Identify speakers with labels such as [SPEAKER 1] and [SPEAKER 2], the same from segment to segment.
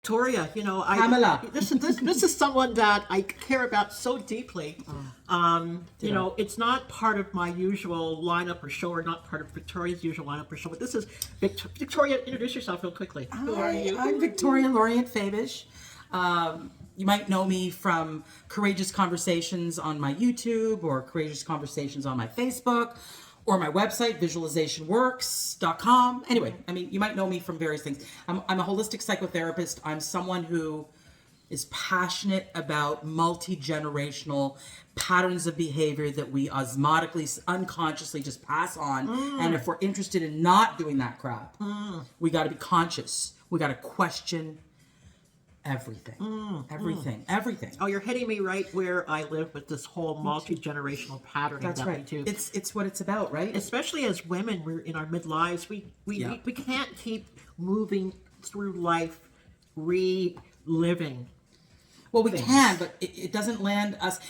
[SPEAKER 1] Victoria,
[SPEAKER 2] Pamela.
[SPEAKER 1] this is someone that I care about so deeply. It's not part of my usual lineup or show, or not part of Victoria's usual lineup or show. But this is Victoria. Introduce yourself real quickly. Who are you?
[SPEAKER 2] I'm Victoria Lorient Fabish. You might know me from Courageous Conversations on my YouTube, or Courageous Conversations on my Facebook, or my website, visualizationworks.com. Anyway, you might know me from various things. I'm a holistic psychotherapist. I'm someone who is passionate about multi-generational patterns of behavior that we osmotically, unconsciously just pass on. And if we're interested in not doing that crap, we got to be conscious. We got to question everything. Everything.
[SPEAKER 1] Oh, you're hitting me right where I live with this whole multi-generational patterning.
[SPEAKER 2] That's
[SPEAKER 1] that
[SPEAKER 2] right.
[SPEAKER 1] we do.
[SPEAKER 2] It's what it's about, right?
[SPEAKER 1] Especially as women, we're in our midlives. We can't keep moving through life reliving.
[SPEAKER 2] Well, we can, but it doesn't land us.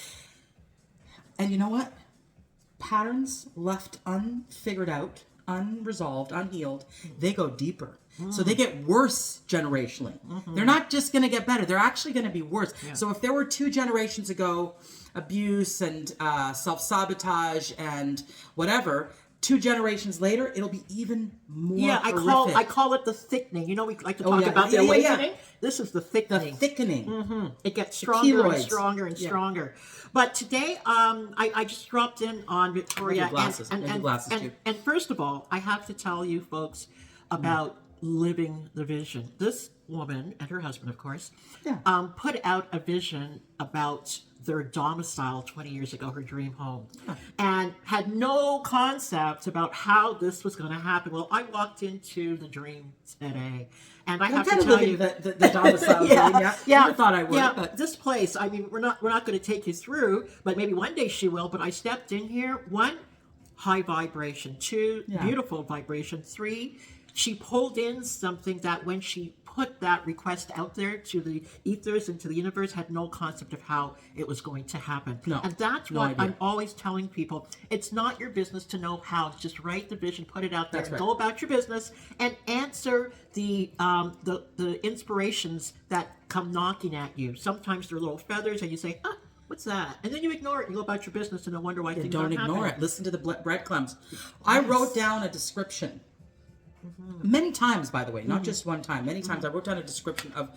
[SPEAKER 2] And you know what? Patterns left unfigured out, unresolved, unhealed, they go deeper. So they get worse generationally. They're not just going to get better. They're actually going to be worse. Yeah. So if there were 2 generations ago, abuse and self-sabotage and whatever, 2 generations later, it'll be even more horrific.
[SPEAKER 1] I call it the thickening. We like to talk about the awakening. Yeah. This is the thickening.
[SPEAKER 2] The thickening.
[SPEAKER 1] It gets stronger and stronger and stronger. But today, I just dropped in on Victoria. And first of all, I have to tell you folks about living the vision. This woman and her husband, of course, put out a vision about their domicile 20 years ago, her dream home, and had no concept about how this was going to happen. Well, I walked into the dream today, and I have to tell you
[SPEAKER 2] the domicile. Never thought I would.
[SPEAKER 1] Yeah,
[SPEAKER 2] but
[SPEAKER 1] this place. We're not going to take you through, but maybe one day she will. But I stepped in here. 1, high vibration. 2, beautiful vibration. 3, she pulled in something that when she put that request out there to the ethers and to the universe, had no concept of how it was going to happen.
[SPEAKER 2] No,
[SPEAKER 1] and that's what I'm always telling people. It's not your business to know how. Just write the vision, put it out there, go about your business, and answer the inspirations that come knocking at you. Sometimes they're little feathers, and you say, what's that? And then you ignore it and go about your business and then wonder why things aren't happening.
[SPEAKER 2] Don't ignore it. Listen to the breadcrumbs. I wrote down a description. Many times, by the way, not just one time. Many times I wrote down a description of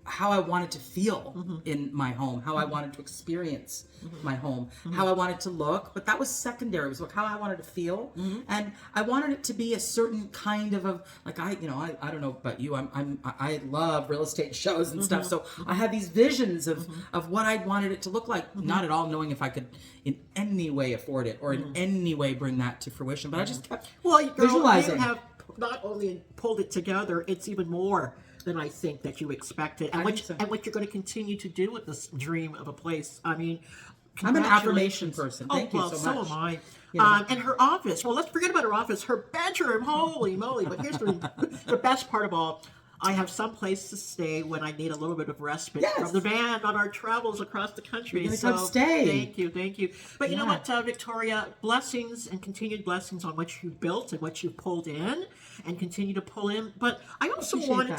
[SPEAKER 2] how I wanted to feel in my home, how I wanted to experience my home, how I wanted to look. But that was secondary. It was like how I wanted to feel, and I wanted it to be a certain kind of I don't know about you. I love real estate shows and stuff. So I had these visions of what I wanted it to look like. Not at all knowing if I could in any way afford it or in any way bring that to fruition. But I just kept visualizing.
[SPEAKER 1] You have not only pulled it together, it's even more than I think that you expected, and what you're going to continue to do with this dream of a place. I'm
[SPEAKER 2] an affirmation person. Thank you so much.
[SPEAKER 1] So am I. And her office. Well, let's forget about her office. Her bedroom. Holy moly! But here's the best part of all. I have some place to stay when I need a little bit of respite from the van on our travels across the country.
[SPEAKER 2] You're gonna come stay.
[SPEAKER 1] Thank you. But you know what, Victoria? Blessings and continued blessings on what you built and what you pulled in and continue to pull in. But I also wanted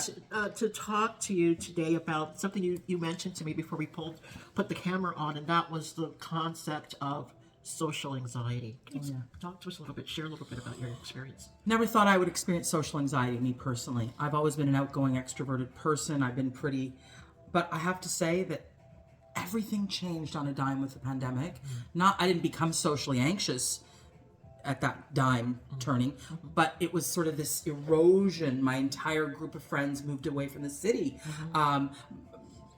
[SPEAKER 1] to talk to you today about something you mentioned to me before we put the camera on, and that was the concept of social anxiety. Can you talk to us a little bit, share a little bit about your experience?
[SPEAKER 2] Never thought I would experience social anxiety, me personally. I've always been an outgoing, extroverted person. I've been but I have to say that everything changed on a dime with the pandemic. I didn't become socially anxious at that dime turning, but it was sort of this erosion. My entire group of friends moved away from the city.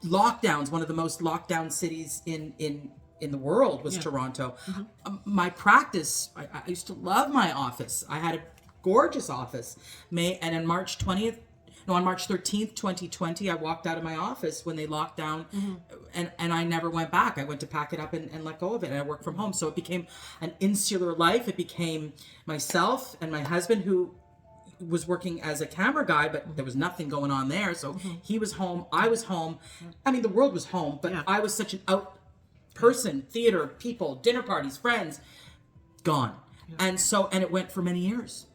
[SPEAKER 2] Lockdowns, one of the most lockdown cities in the world was Toronto. My practice, I used to love my office. I had a gorgeous office. And on March 13th, 2020, I walked out of my office when they locked down, and I never went back. I went to pack it up and let go of it, and I worked from home. So it became an insular life. It became myself and my husband, who was working as a camera guy, but there was nothing going on there. So he was home, I was home. The world was home, but I was such an person, theater, people, dinner parties, friends, gone. And it went for many years.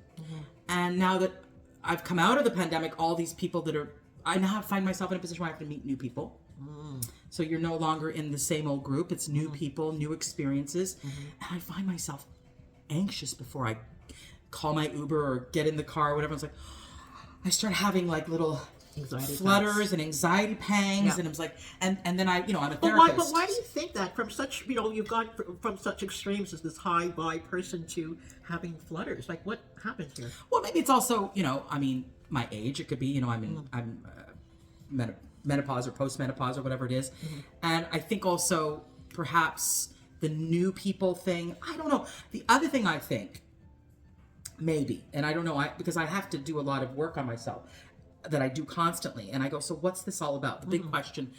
[SPEAKER 2] And now that I've come out of the pandemic, all these people that are I now find myself in a position where I have to meet new people. So you're no longer in the same old group. It's new people, new experiences. And I find myself anxious before I call my Uber or get in the car or whatever. It's like, I start having like little anxiety flutters and anxiety pangs, and I was like, and then I'm a therapist.
[SPEAKER 1] But why do you think that? From such, you've gone from such extremes as this high vibe person to having flutters. Like, what happened here?
[SPEAKER 2] Well, maybe it's also, my age. It could be, I'm menopause or postmenopause or whatever it is. And I think also perhaps the new people thing. I don't know. The other thing I think, maybe, and I don't know, because I have to do a lot of work on myself that I do constantly, and I go, so what's this all about? The big question,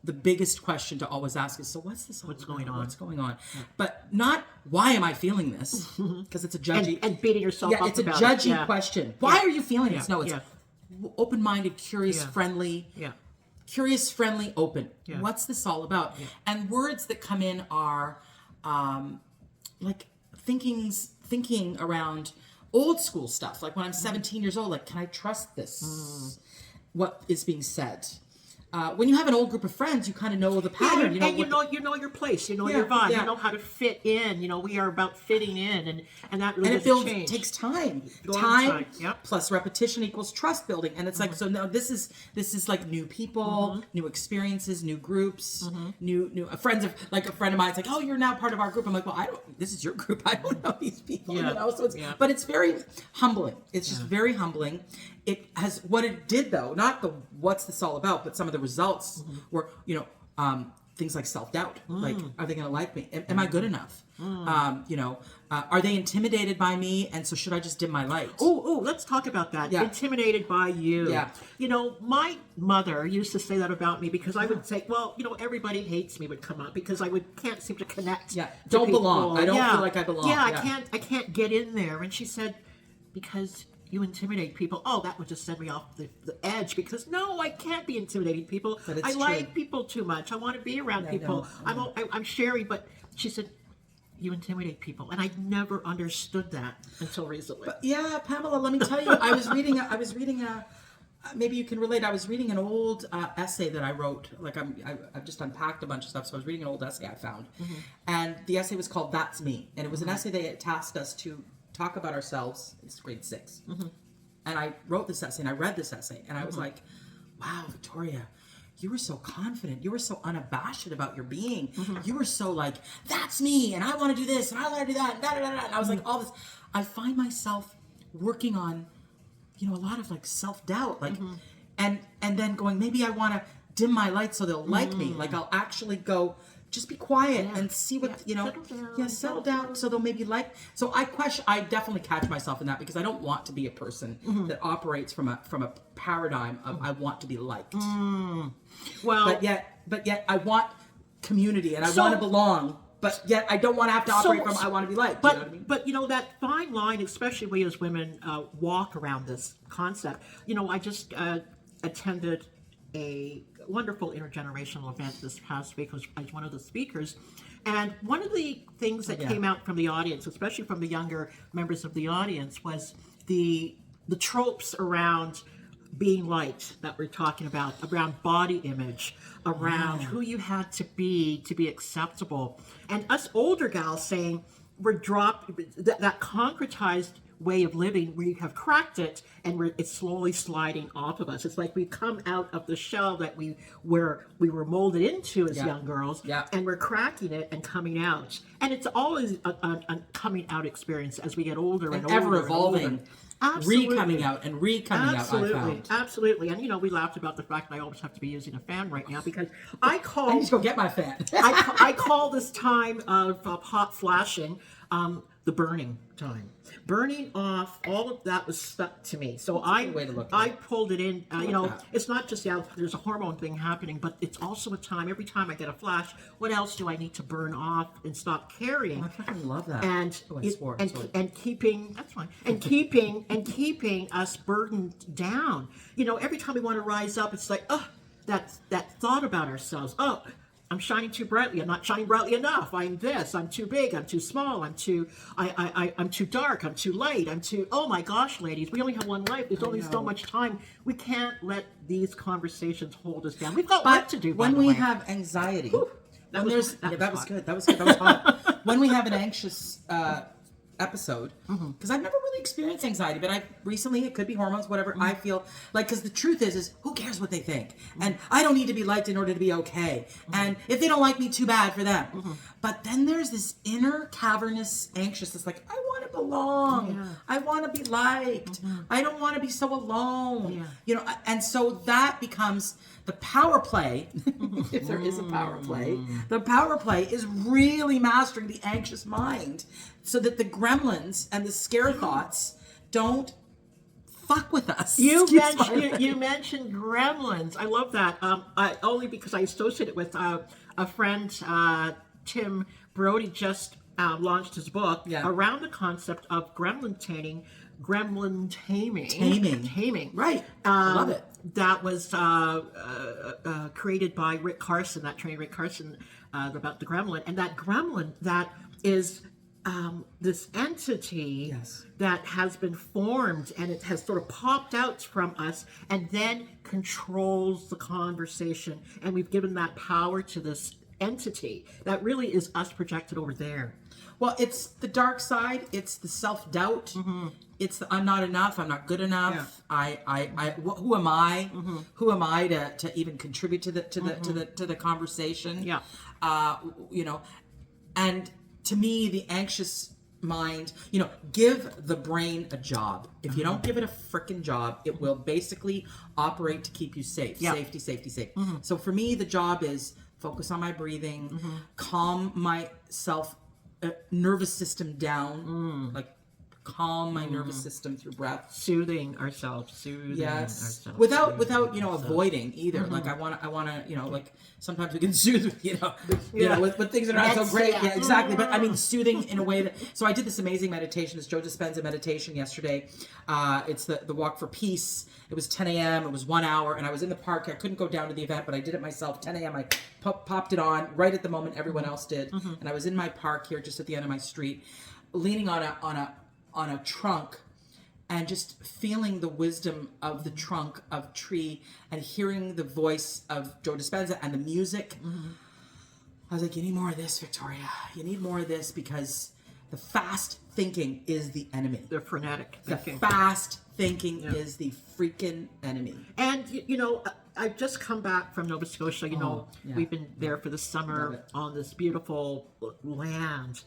[SPEAKER 2] the biggest question to always ask is, so what's this all
[SPEAKER 1] What's
[SPEAKER 2] about?
[SPEAKER 1] going on?
[SPEAKER 2] What's going on? But not, why am I feeling this? Because it's a judgy
[SPEAKER 1] and beating yourself up
[SPEAKER 2] it's a
[SPEAKER 1] about
[SPEAKER 2] judgy
[SPEAKER 1] it.
[SPEAKER 2] question. Why are you feeling this? No, it's
[SPEAKER 1] Yeah.
[SPEAKER 2] open-minded, curious, friendly.
[SPEAKER 1] Yeah.
[SPEAKER 2] Curious, friendly, open.
[SPEAKER 1] Yeah.
[SPEAKER 2] What's this all about? And words that come in are like thinking around old school stuff. Like when I'm 17 years old, like, can I trust this? What is being said? When you have an old group of friends, you kind of know the pattern.
[SPEAKER 1] You know your place. You know your vibe. You know how to fit in. We are about fitting in, and that really doesn't change.
[SPEAKER 2] It takes time.
[SPEAKER 1] Time
[SPEAKER 2] plus repetition equals trust building, and it's like, so now this is like new people, new experiences, new groups, new friends of, like a friend of mine's like, oh, you're now part of our group. I'm like, well, this is your group. I don't know these people. So it's but it's very humbling. It's just very humbling. It has, what it did though, not the what's this all about, but some of the results were, things like self-doubt. Like, are they going to like me? Am I good enough? Are they intimidated by me? And so should I just dim my light?
[SPEAKER 1] Oh, let's talk about that. Yeah. Intimidated by you.
[SPEAKER 2] Yeah.
[SPEAKER 1] My mother used to say that about me because I would say, well, everybody hates me would come up because I can't seem to connect.
[SPEAKER 2] Yeah. Don't belong. I don't feel like I belong.
[SPEAKER 1] Yeah, I can't get in there. And she said, because you intimidate people. Oh, that would just send me off the edge because no, I can't be intimidating people. I like people too much. I want to be around people. I'm sharing, but she said, you intimidate people. And I never understood that until recently.
[SPEAKER 2] But yeah, Pamela, let me tell you, I was reading maybe you can relate. I was reading an old essay that I wrote. Like I've just unpacked a bunch of stuff. So I was reading an old essay I found. And the essay was called That's Me. And it was an essay they had tasked us to talk about ourselves. It's grade 6. And I wrote this essay and I read this essay and I was like, wow, Victoria, you were so confident. You were so unabashed about your being. You were so like, that's me and I want to do this and I want to do that and da-da-da-da. And I was like, all this. I find myself working on, a lot of like self-doubt, like, and then going, maybe I want to dim my light so they'll like me. Like I'll actually go, just be quiet and see what, settle down so they'll maybe like. So I definitely catch myself in that because I don't want to be a person that operates from a paradigm of I want to be liked.
[SPEAKER 1] Well,
[SPEAKER 2] but yet I want community and I want to belong. But yet I don't want to have to operate from I want to be liked.
[SPEAKER 1] But,
[SPEAKER 2] you know what I mean?
[SPEAKER 1] But that fine line, especially we as women walk around this concept. I just attended a wonderful intergenerational event this past week. I was one of the speakers. And one of the things that came out from the audience, especially from the younger members of the audience, was the tropes around being liked that we're talking about, around body image, around who you had to be acceptable. And us older gals saying we're that concretized way of living, we have cracked it and it's slowly sliding off of us. It's like we've come out of the shell that we were molded into as young girls, and we're cracking it and coming out. And it's always a coming out experience as we get older and older,
[SPEAKER 2] ever evolving.
[SPEAKER 1] And older. Absolutely.
[SPEAKER 2] Re-coming out and re-coming out, I found.
[SPEAKER 1] Absolutely. And, we laughed about the fact that I always have to be using a fan right now because I
[SPEAKER 2] need to go get my fan.
[SPEAKER 1] I call this time of hot flashing the burning time. Burning off, all of that was stuck to me. So I pulled it in. It's not just there's a hormone thing happening, but it's also a time. Every time I get a flash, what else do I need to burn off and stop carrying?
[SPEAKER 2] I fucking love that.
[SPEAKER 1] And keeping that's fine. And keeping us burdened down. Every time we want to rise up, it's like that thought about ourselves. Oh, I'm shining too brightly. I'm not shining brightly enough. I'm this. I'm too big. I'm too small. I'm too dark. I'm too light. oh my gosh, ladies, we only have one life. There's only so much time. We can't let these conversations hold us down. We've got work to do,
[SPEAKER 2] when
[SPEAKER 1] by the
[SPEAKER 2] we
[SPEAKER 1] way.
[SPEAKER 2] have anxiety,
[SPEAKER 1] That was
[SPEAKER 2] good. That was good. That was hot. When we have an anxious episode, because I've never really experienced anxiety, but I recently, it could be hormones, whatever. I feel like, because the truth is who cares what they think, and I don't need to be liked in order to be okay, and if they don't like me, too bad for them. But then there's this inner cavernous anxiousness, like, I want to belong, I want to be liked, I don't want to be so alone, you know. And so that becomes the power play. If there is a power play, the power play is really mastering the anxious mind, so that the gremlins and the scare thoughts don't fuck with us.
[SPEAKER 1] You mentioned gremlins. I love that. Only because I associate it with a friend, Tim Brody, just launched his book around the concept of gremlin taming. Taming.
[SPEAKER 2] Right. I love it.
[SPEAKER 1] That was created by Rick Carson, that trainer Rick Carson, about the gremlin. And that gremlin, that is this entity that has been formed, and it has sort of popped out from us and then controls the conversation. And we've given that power to this entity that really is us projected over there.
[SPEAKER 2] Well, it's the dark side. It's the self-doubt. It's the I'm not enough. I'm not good enough. Who am I? Who am I to even contribute to the conversation? You know, and to me, the anxious mind, you know, give the brain a job. If you don't give it a freaking job, it will basically operate to keep you safe. Safety. So for me, the job is focus on my breathing, calm myself, nervous system down, like calm my nervous system through breath,
[SPEAKER 1] soothing ourselves,
[SPEAKER 2] without you know, avoiding either. Like I want to, you know, like sometimes we can soothe, you know, with things that are not so great. Yeah, exactly. But I mean, soothing in a way that. So I did this amazing meditation, this Joe Dispenza meditation yesterday. It's the Walk for Peace. It was 10 a.m. It was 1 hour, and I was in the park. I couldn't go down to the event, but I did it myself. 10 a.m. I popped it on right at the moment everyone else did, and I was in my park here, just at the end of my street, leaning on a trunk, and just feeling the wisdom of the trunk of tree, and hearing the voice of Joe Dispenza and the music. I was like, you need more of this, Victoria. You need more of this, because the fast thinking is the enemy.
[SPEAKER 1] They're frenetic thinking.
[SPEAKER 2] The fast thinking is the freaking enemy.
[SPEAKER 1] And, you know, I've just come back from Nova Scotia. You know, we've been there for the summer on this beautiful land.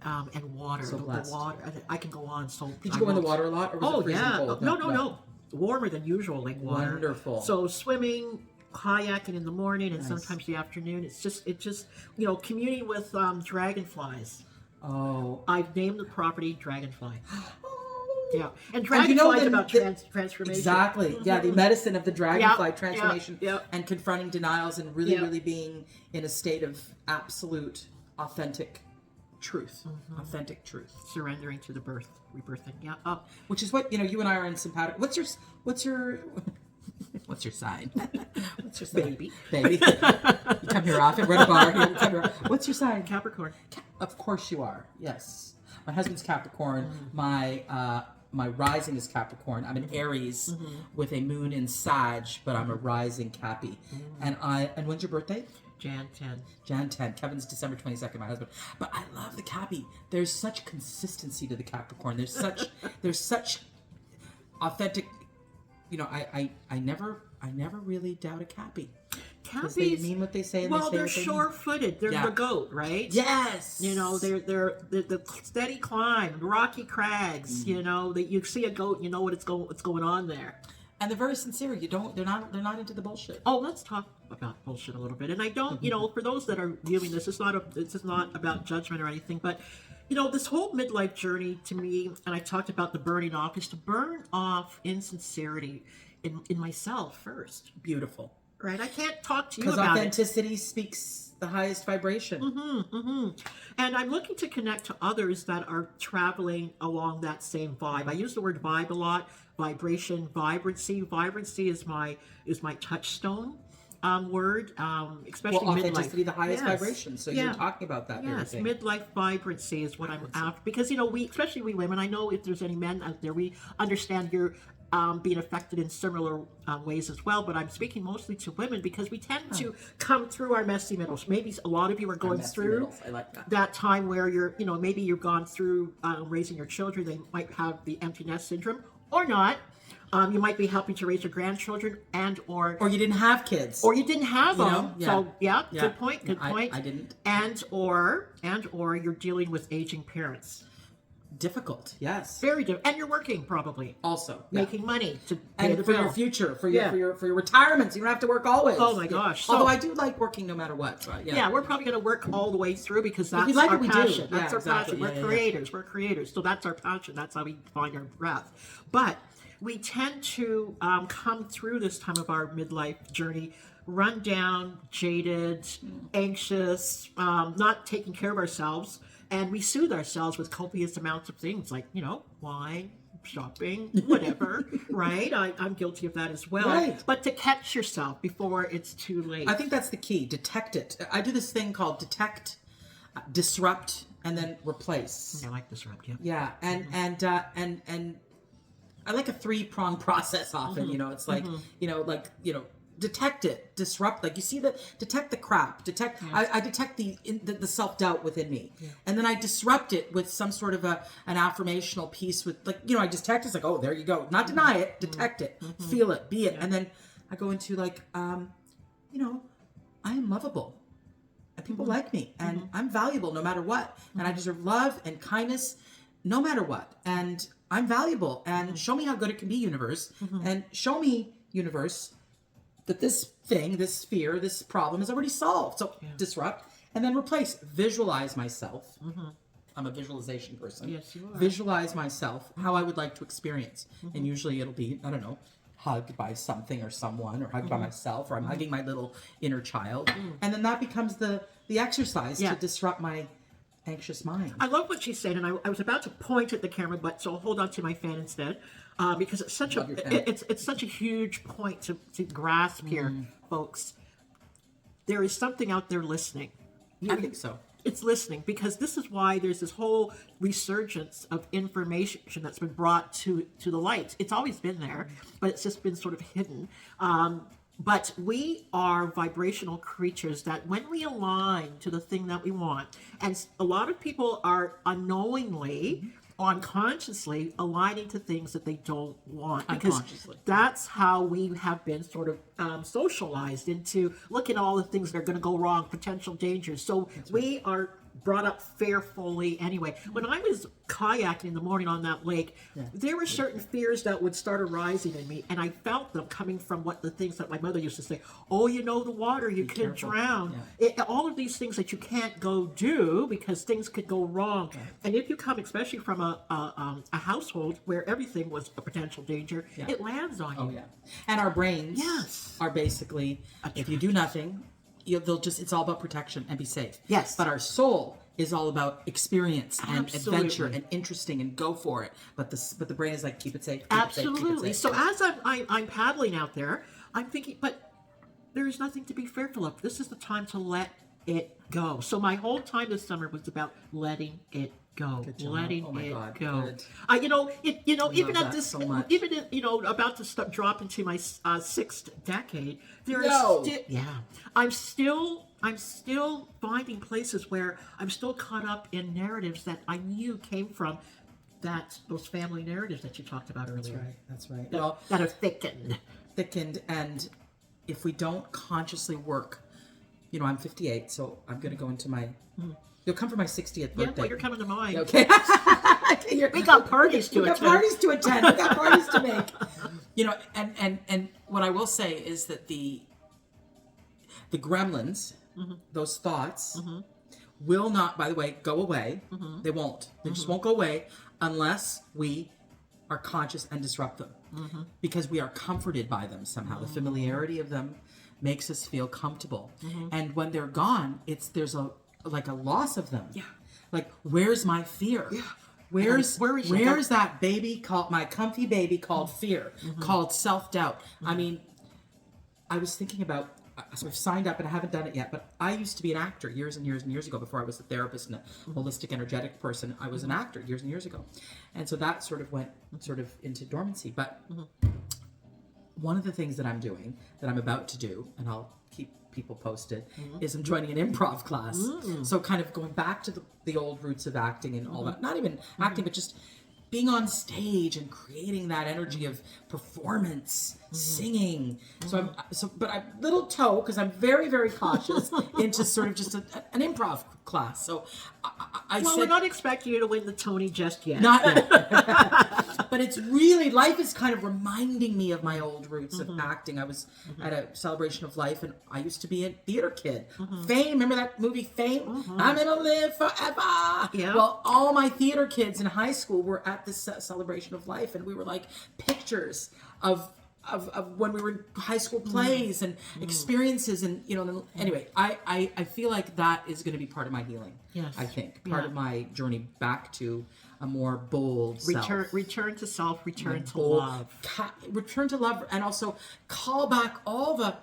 [SPEAKER 1] And water.
[SPEAKER 2] So
[SPEAKER 1] the water. I can go on. So
[SPEAKER 2] did you go in the water a lot, or was it freezing cold?
[SPEAKER 1] No. Warmer than usual lake water.
[SPEAKER 2] Wonderful.
[SPEAKER 1] So swimming, kayaking in the morning, and sometimes the afternoon. It just you know, communing with dragonflies.
[SPEAKER 2] Oh,
[SPEAKER 1] I've named the property Dragonfly. Yeah, and dragonfly is about transformation.
[SPEAKER 2] Exactly. Yeah, the medicine of the dragonfly, transformation, and confronting denials, and really being in a state of absolute, authentic truth. Authentic truth.
[SPEAKER 1] Surrendering to the rebirthing. Yeah.
[SPEAKER 2] Which is what, you know, you and I are in simpatico. What's your What's your sign? What's your sign? Baby. You come here often. We're at a bar here. Come here. What's your sign?
[SPEAKER 1] Capricorn.
[SPEAKER 2] Of course you are. Yes. My husband's Capricorn. My rising is Capricorn. I'm an Aries with a moon in Sag, but I'm a rising Cappy. And when's your birthday?
[SPEAKER 1] Jan 10.
[SPEAKER 2] Jan 10. Kevin's December 22nd, my husband. But I love the Cappy. There's such consistency to the Capricorn. There's such authentic, you know, I never really doubt a Cappy.
[SPEAKER 1] Cappies,
[SPEAKER 2] they mean what they say. And
[SPEAKER 1] well,
[SPEAKER 2] they say
[SPEAKER 1] they're sure-footed. They're the goat, right?
[SPEAKER 2] Yes.
[SPEAKER 1] You know, they're the steady climb, the rocky crags. You know, that you see a goat, you know what's going on there.
[SPEAKER 2] And they're very sincere. They're not into the bullshit.
[SPEAKER 1] Oh, let's talk about bullshit a little bit. And I don't, you know, for those that are viewing this, this is not about judgment or anything, but you know, this whole midlife journey to me, and I talked about the burning off, is to burn off insincerity in myself first.
[SPEAKER 2] Beautiful.
[SPEAKER 1] Right? I can't talk to you about
[SPEAKER 2] it. Because authenticity speaks the highest vibration.
[SPEAKER 1] And I'm looking to connect to others that are traveling along that same vibe. I use the word vibe a lot. Vibration, vibrancy. Vibrancy is my touchstone. word, especially
[SPEAKER 2] Well,
[SPEAKER 1] midlife.
[SPEAKER 2] authenticity, the highest
[SPEAKER 1] Yes.
[SPEAKER 2] vibration. So
[SPEAKER 1] Yeah.
[SPEAKER 2] you're talking about that.
[SPEAKER 1] Yes,
[SPEAKER 2] thing.
[SPEAKER 1] midlife vibrancy is what I'm after. Because, you know, especially we women, I know if there's any men out there, we understand you're being affected in similar ways as well. But I'm speaking mostly to women because we tend to come through our messy middles. Maybe a lot of you are going
[SPEAKER 2] Messy
[SPEAKER 1] through
[SPEAKER 2] middles. I like that.
[SPEAKER 1] that time where you're, you know, maybe you've gone through raising your children. They might have the empty nest syndrome or not. You might be helping to raise your grandchildren
[SPEAKER 2] Or you didn't have kids.
[SPEAKER 1] or you didn't have them.
[SPEAKER 2] know? Yeah.
[SPEAKER 1] So yeah,
[SPEAKER 2] Yeah.
[SPEAKER 1] good point. Good
[SPEAKER 2] I-
[SPEAKER 1] point.
[SPEAKER 2] I didn't.
[SPEAKER 1] And or you're dealing with aging parents.
[SPEAKER 2] Difficult. Yes.
[SPEAKER 1] Very different. And you're working probably,
[SPEAKER 2] Also. Yeah.
[SPEAKER 1] making money to pay
[SPEAKER 2] And
[SPEAKER 1] the
[SPEAKER 2] for
[SPEAKER 1] bill.
[SPEAKER 2] your future, for
[SPEAKER 1] Yeah.
[SPEAKER 2] your retirement, so you don't have to work always.
[SPEAKER 1] Oh my gosh. So-
[SPEAKER 2] Although I do like working no matter what. So
[SPEAKER 1] Yeah, we're probably going to work all the way through because that's
[SPEAKER 2] we like
[SPEAKER 1] our
[SPEAKER 2] it, we do.
[SPEAKER 1] passion.
[SPEAKER 2] Yeah,
[SPEAKER 1] That's our
[SPEAKER 2] exactly.
[SPEAKER 1] passion.
[SPEAKER 2] Yeah,
[SPEAKER 1] We're
[SPEAKER 2] yeah, yeah.
[SPEAKER 1] creators. We're creators. So that's our passion. That's how we find our breath. But we tend to come through this time of our midlife journey run down, jaded, anxious, not taking care of ourselves. And we soothe ourselves with copious amounts of things like, you know, wine, shopping, whatever, right? I'm guilty of that as well.
[SPEAKER 2] Right.
[SPEAKER 1] But to catch yourself before it's too late.
[SPEAKER 2] I think that's the key. Detect it. I do this thing called detect, disrupt, and then replace.
[SPEAKER 1] I like disrupt, yeah.
[SPEAKER 2] Yeah, and I like a 3-pronged process often. You know, it's like detect it, disrupt. Like you see detect the crap, detect. I detect the self-doubt within me, and then I disrupt it with some sort of an affirmational piece. With like I detect it's like, oh, there you go. Not deny it, detect it, feel it, be it, and then I go into like, I am lovable. And people like me, and I'm valuable no matter what, and I deserve love and kindness no matter what, and I'm valuable, and show me how good it can be, universe, and show me, universe, that this thing, this fear, this problem is already solved. So disrupt, and then replace. Visualize myself. I'm a visualization person.
[SPEAKER 1] Yes, you are.
[SPEAKER 2] Visualize myself, how I would like to experience, and usually it'll be, I don't know, hugged by something or someone, or hugged by myself, or I'm hugging my little inner child, and then that becomes the exercise to disrupt my anxious mind.
[SPEAKER 1] I love what she said, and I was about to point at the camera, but so I'll hold on to my fan instead, because it's such it's such a huge point to grasp here, folks. There is something out there listening.
[SPEAKER 2] I think so.
[SPEAKER 1] It's listening, because this is why there's this whole resurgence of information that's been brought to the light. It's always been there, but it's just been sort of hidden. But we are vibrational creatures that when we align to the thing that we want, and a lot of people are unknowingly, unconsciously aligning to things that they don't want. Because
[SPEAKER 2] Unconsciously.
[SPEAKER 1] that's how we have been sort of socialized into look at all the things that are going to go wrong, potential dangers. So we are brought up fearfully anyway. When I was kayaking in the morning on that lake, there were certain fears that would start arising in me, and I felt them coming from the things that my mother used to say. Oh, the water, you could drown. All of these things that you can't go do because things could go wrong. And if you come, especially from a household where everything was a potential danger, it lands on you.
[SPEAKER 2] Oh yeah, and our brains are basically, if you do nothing, it's all about protection and be safe.
[SPEAKER 1] Yes.
[SPEAKER 2] But our soul is all about experience and
[SPEAKER 1] Absolutely.
[SPEAKER 2] adventure and interesting and go for it. But the brain is like, keep it safe. Keep
[SPEAKER 1] Absolutely.
[SPEAKER 2] It safe, keep it safe.
[SPEAKER 1] So as I'm paddling out there, I'm thinking, but there is nothing to be fearful of. This is the time to let it go. So my whole time this summer was about letting it go, letting
[SPEAKER 2] Oh my
[SPEAKER 1] it
[SPEAKER 2] God,
[SPEAKER 1] go.
[SPEAKER 2] good.
[SPEAKER 1] Even at
[SPEAKER 2] that
[SPEAKER 1] this,
[SPEAKER 2] so much.
[SPEAKER 1] even about to drop into my 6th decade, there
[SPEAKER 2] No.
[SPEAKER 1] is I'm still finding places where I'm still caught up in narratives that I knew came from those family narratives that you talked about earlier.
[SPEAKER 2] That's right.
[SPEAKER 1] That are thickened.
[SPEAKER 2] And if we don't consciously work, I'm 58, so I'm going to go into my. You'll come for my 60th birthday.
[SPEAKER 1] Yeah, well, you're coming to mine.
[SPEAKER 2] Okay.
[SPEAKER 1] We got parties to
[SPEAKER 2] We got
[SPEAKER 1] attend.
[SPEAKER 2] parties to attend. We got parties to make. And what I will say is that the gremlins, those thoughts, will not, by the way, go away. They won't. They just won't go away unless we are conscious and disrupt them. Because we are comforted by them somehow. The familiarity of them makes us feel comfortable. And when they're gone, there's a loss of them.
[SPEAKER 1] Yeah.
[SPEAKER 2] Like, where's my fear?
[SPEAKER 1] Yeah.
[SPEAKER 2] Where's
[SPEAKER 1] it?
[SPEAKER 2] that baby called my comfy baby called fear, called self-doubt? I mean, I was thinking about so I've signed up and I haven't done it yet, but I used to be an actor years and years and years ago before I was a therapist and a holistic energetic person. I was an actor years and years ago. And so that sort of went sort of into dormancy. But one of the things that I'm doing, that I'm about to do, and I'll keep people posted, is I'm joining an improv class. So kind of going back to the old roots of acting and all that. Not even acting, but just being on stage and creating that energy of performance, singing. But I'm little toe, because I'm very, very cautious, into sort of just an improv class. So I
[SPEAKER 1] well,
[SPEAKER 2] said,
[SPEAKER 1] we're not expecting you to win the Tony just yet.
[SPEAKER 2] not yet. But it's really, life is kind of reminding me of my old roots of acting. I was at a celebration of life, and I used to be a theater kid. Fame, remember that movie Fame? I'm gonna live forever.
[SPEAKER 1] Yeah.
[SPEAKER 2] Well, all my theater kids in high school were at this celebration of life, and we were like pictures of when we were in high school plays and experiences, and anyway, I feel like that is going to be part of my healing.
[SPEAKER 1] Yes.
[SPEAKER 2] I think part of my journey back to a more bold self.
[SPEAKER 1] Return to self, return to
[SPEAKER 2] Bold,
[SPEAKER 1] love.
[SPEAKER 2] return to love, and also call back all the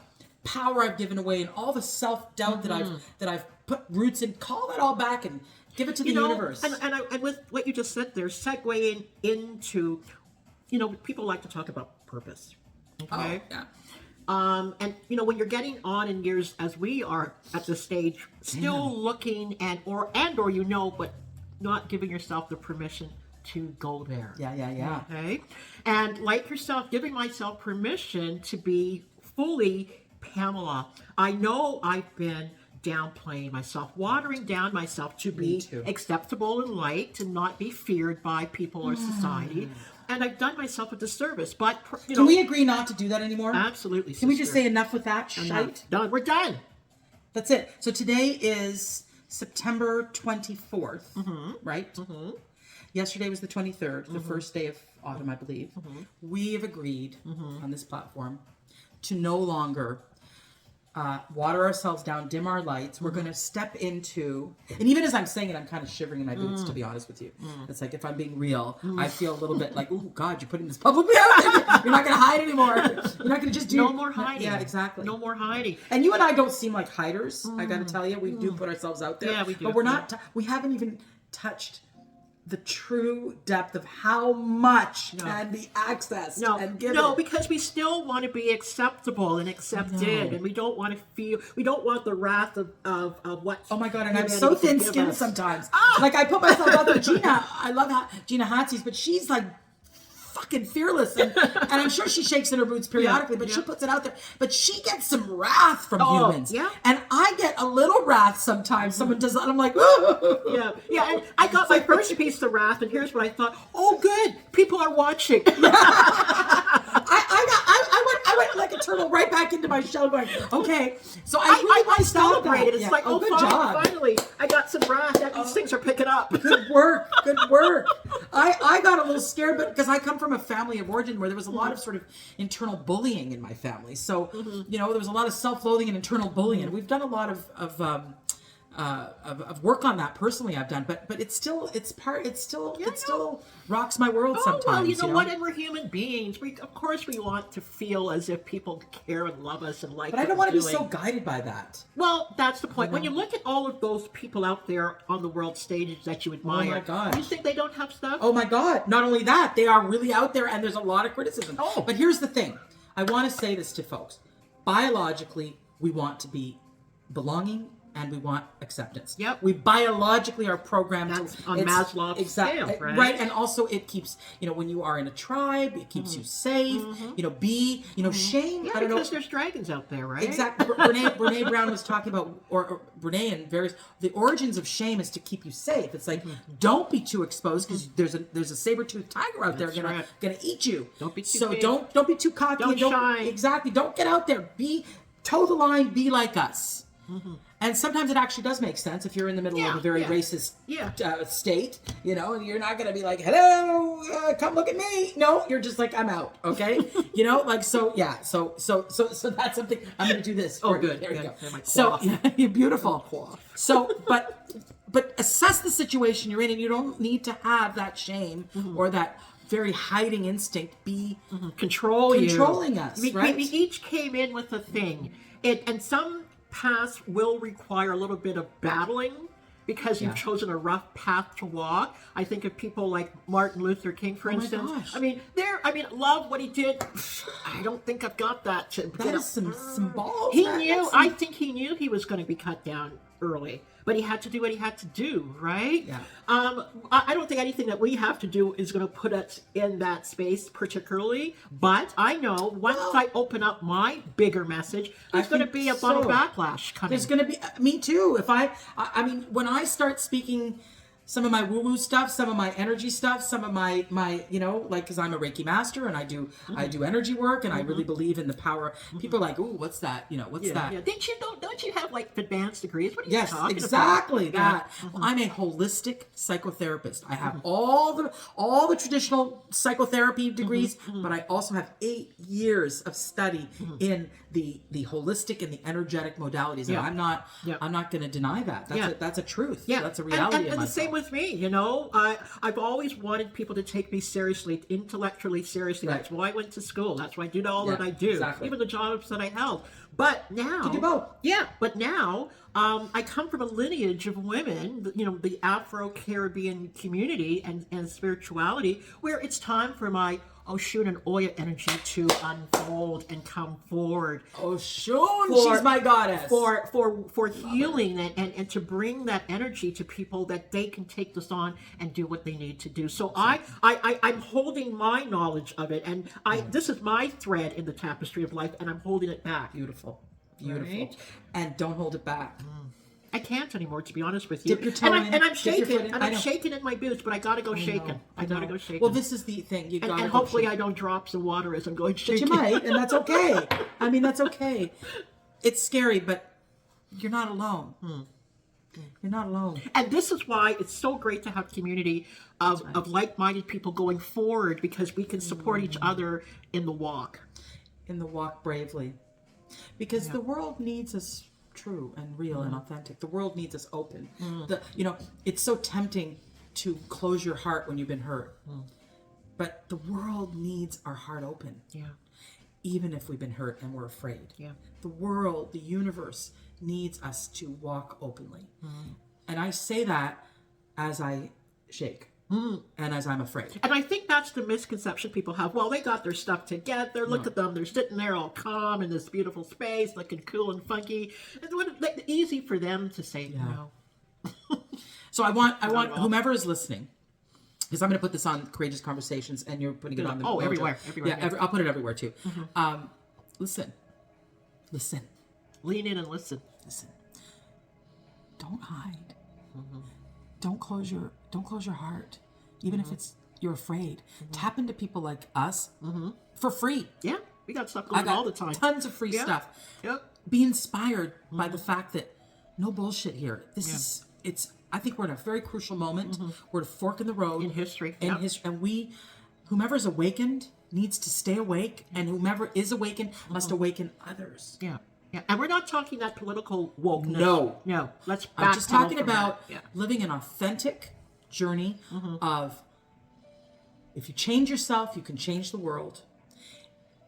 [SPEAKER 2] power I've given away and all the self-doubt that I've put roots in. Call it all back and give it to the universe.
[SPEAKER 1] And with what you just said there, segueing into, people like to talk about purpose. Okay.
[SPEAKER 2] Oh, yeah.
[SPEAKER 1] And when you're getting on in years, as we are at this stage, still looking or but not giving yourself the permission to go there.
[SPEAKER 2] Yeah.
[SPEAKER 1] Okay. And like yourself, giving myself permission to be fully Pamela. I know I've been downplaying myself, watering down myself to be acceptable and liked and not be feared by people or society. And I've done myself a disservice. But,
[SPEAKER 2] Can we agree not to do that anymore?
[SPEAKER 1] Absolutely.
[SPEAKER 2] Can we just say enough with that shite?
[SPEAKER 1] Done. We're done.
[SPEAKER 2] That's it. So today is September 24th, right? Yesterday was the 23rd, the first day of autumn, I believe. We have agreed on this platform to no longer water ourselves down, dim our lights. We're going to step into, and even as I'm saying it, I'm kind of shivering in my boots, to be honest with you. It's like, if I'm being real, I feel a little bit like, oh God, you're putting this publicly out there. You're not going to hide anymore. You're not going to just do.
[SPEAKER 1] No more hiding.
[SPEAKER 2] Yeah, exactly.
[SPEAKER 1] No more hiding.
[SPEAKER 2] And you and I don't seem like hiders. I got to tell you, we do put ourselves out there.
[SPEAKER 1] Yeah, we do.
[SPEAKER 2] But we're not. We haven't even touched the true depth of how much can be accessed and given.
[SPEAKER 1] No, because we still want to be acceptable and accepted, and we don't want the wrath of what.
[SPEAKER 2] Oh my God, and I'm so thin-skinned sometimes. Like, I put myself out there. I love Gina Hatzi's, but she's like fucking fearless, and I'm sure she shakes in her boots periodically, but she puts it out there. But she gets some wrath from humans, and I get a little wrath sometimes. Someone does that, and I'm like,
[SPEAKER 1] yeah. And I got my first piece of wrath, and here's what I thought: oh, good, people are watching.
[SPEAKER 2] I went like a turtle right back into my shell, going, okay. So I
[SPEAKER 1] celebrated. It's like,
[SPEAKER 2] good job.
[SPEAKER 1] Finally, I got some wrath. These things are picking up.
[SPEAKER 2] Good work. I got a little scared, but because I come from a family of origin where there was a lot of sort of internal bullying in my family. So, there was a lot of self-loathing and internal bullying. And we've done a lot of work on that personally. I've done, but it still rocks my world sometimes.
[SPEAKER 1] Well, you know what? And we're human beings. Of course we want to feel as if people care and love us and like.
[SPEAKER 2] But I don't want to be so guided by that.
[SPEAKER 1] Well, that's the point. When you look at all of those people out there on the world stages that you admire,
[SPEAKER 2] oh my God,
[SPEAKER 1] you think they don't have stuff?
[SPEAKER 2] Oh my God! Not only that, they are really out there, and there's a lot of criticism. But here's the thing: I want to say this to folks. Biologically, we want to be belonging. And we want acceptance.
[SPEAKER 1] Yep.
[SPEAKER 2] We biologically are programmed
[SPEAKER 1] on Maslow's scale, right?
[SPEAKER 2] Right, and also it keeps, when you are in a tribe, it keeps you safe. Shame.
[SPEAKER 1] Yeah,
[SPEAKER 2] I don't know.
[SPEAKER 1] Because there's dragons out there, right?
[SPEAKER 2] Exactly. Brene Brown was talking about, or Brene and various, the origins of shame is to keep you safe. It's like, don't be too exposed because there's a saber-toothed tiger out there gonna eat you.
[SPEAKER 1] Don't be too
[SPEAKER 2] so
[SPEAKER 1] big.
[SPEAKER 2] Don't be too cocky.
[SPEAKER 1] Don't shine.
[SPEAKER 2] Exactly. Don't get out there. Toe the line. Be like us. And sometimes it actually does make sense if you're in the middle of a very racist state, and you're not going to be like, hello, come look at me. No, you're just like, I'm out. Okay. So that's something I'm going to do this.
[SPEAKER 1] Oh, good.
[SPEAKER 2] There you go. So you're beautiful. So, but assess the situation you're in, and you don't need to have that shame or that very hiding instinct be
[SPEAKER 1] controlling
[SPEAKER 2] us,
[SPEAKER 1] we,
[SPEAKER 2] right?
[SPEAKER 1] we each came in with a thing, and some paths will require a little bit of battling because you've chosen a rough path to walk. I think of people like Martin Luther King, for instance.
[SPEAKER 2] Gosh.
[SPEAKER 1] I mean, love what he did. I don't think I've got that.
[SPEAKER 2] That is some balls.
[SPEAKER 1] He knew. I think he knew he was going to be cut down early, but he had to do what he had to do, right?
[SPEAKER 2] Yeah.
[SPEAKER 1] I don't think anything that we have to do is going to put us in that space particularly, but I know once I open up my bigger message, there's going to be a lot of backlash coming.
[SPEAKER 2] There's going to be, me too. If I mean, when I start speaking some of my woo-woo stuff, some of my energy stuff, some of my like, because I'm a Reiki master and I do energy work and I really believe in the power. People are like, ooh, what's that? What's that?
[SPEAKER 1] Yeah. Don't you have like advanced degrees? What are you talking about?
[SPEAKER 2] Exactly that. I'm a holistic psychotherapist. I have all the traditional psychotherapy degrees, but I also have 8 years of study in the holistic and the energetic modalities. And I'm not going to deny that. That's a truth.
[SPEAKER 1] Yeah.
[SPEAKER 2] That's a reality.
[SPEAKER 1] And the same with me, I've always wanted people to take me seriously, intellectually seriously. Right. That's why I went to school. That's why I did all that I do, even the jobs that I held. But now,
[SPEAKER 2] you do both.
[SPEAKER 1] Yeah, but now I come from a lineage of women, the Afro-Caribbean community and spirituality, where it's time for my Oshun and Oya energy to unfold and come forward.
[SPEAKER 2] Oshun, she's my goddess.
[SPEAKER 1] For healing and to bring that energy to people that they can take this on and do what they need to do. So I'm holding my knowledge of it, and this is my thread in the tapestry of life, and I'm holding it back.
[SPEAKER 2] Beautiful.
[SPEAKER 1] Right?
[SPEAKER 2] And don't hold it back.
[SPEAKER 1] I can't anymore, to be honest with you.
[SPEAKER 2] Dip your toe in.
[SPEAKER 1] And I'm shaking. And I'm shaking in my boots, but I gotta go shaking. I gotta go shaking.
[SPEAKER 2] Well, this is the thing. You gotta
[SPEAKER 1] and hopefully I don't drop some water as I'm going shaking.
[SPEAKER 2] But you might, and that's okay. I mean, that's okay. It's scary, but you're not alone. You're not alone.
[SPEAKER 1] And this is why it's so great to have community of like-minded people going forward, because we can support each other in the walk.
[SPEAKER 2] In the walk bravely. Because the world needs us true and real and authentic. The world needs us open. It's so tempting to close your heart when you've been hurt. But the world needs our heart open. Yeah. Even if we've been hurt and we're afraid. Yeah. The world, the universe needs us to walk openly. And I say that as I shake. And as I'm afraid.
[SPEAKER 1] And I think that's the misconception people have. Well, they got their stuff together. Look at them. They're sitting there all calm in this beautiful space, looking cool and funky. It's easy for them to say no.
[SPEAKER 2] So I want whomever is listening, because I'm going to put this on Courageous Conversations, and you're putting it on the
[SPEAKER 1] everywhere.
[SPEAKER 2] Yeah, I'll put it everywhere too. Listen.
[SPEAKER 1] Lean in and listen.
[SPEAKER 2] Don't hide. Don't close your heart, even if you're afraid. Tap into people like us for free.
[SPEAKER 1] Yeah, we got stuff going all the time.
[SPEAKER 2] Tons of free stuff. Yep. Be inspired by the fact that no bullshit here. I think we're in a very crucial moment. We're at a fork in the road
[SPEAKER 1] in history.
[SPEAKER 2] And whomever's awakened needs to stay awake, and whomever is awakened must awaken others.
[SPEAKER 1] Yeah. Yeah, and we're not talking that political wokeness. No.
[SPEAKER 2] I'm just talking about living an authentic journey of, if you change yourself, you can change the world.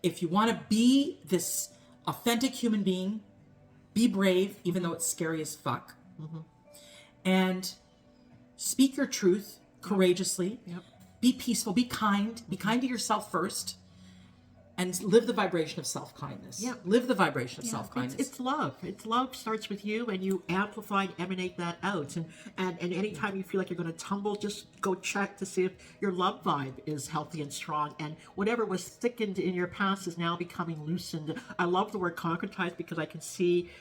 [SPEAKER 2] If you want to be this authentic human being, be brave, even though it's scary as fuck. And speak your truth courageously. Be peaceful, be kind to yourself first. And live the vibration of self-kindness. Yeah. Live the vibration of self-kindness.
[SPEAKER 1] It's love. It's love starts with you, and you amplify and emanate that out. And anytime you feel like you're going to tumble, just go check to see if your love vibe is healthy and strong. And whatever was thickened in your past is now becoming loosened. I love the word concretized, because I can see,